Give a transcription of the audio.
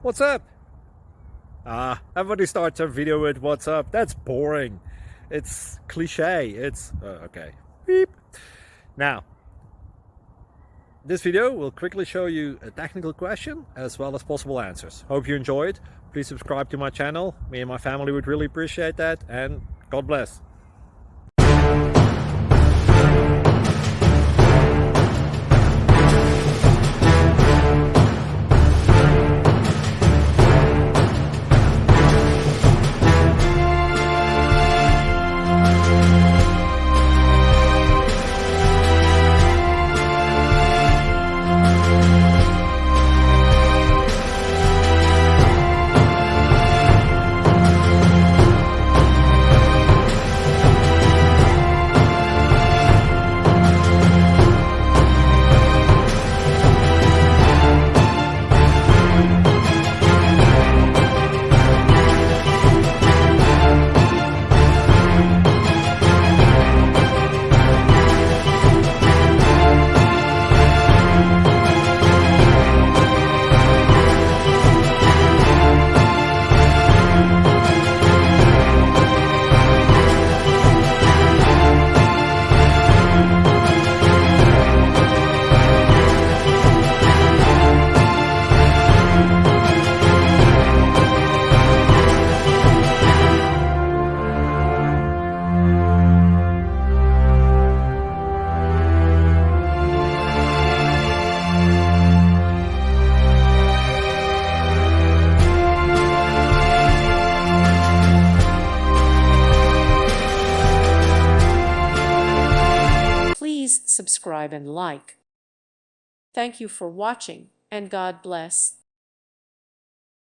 What's up? Everybody starts a video with what's up. That's boring. It's cliche. It's okay. Beep. Now, this video will quickly show you a technical question as well as possible answers. Hope you enjoyed. Please subscribe to my channel. Me and my family would really appreciate that, and God bless. Please subscribe and like. Thank you for watching, and God bless.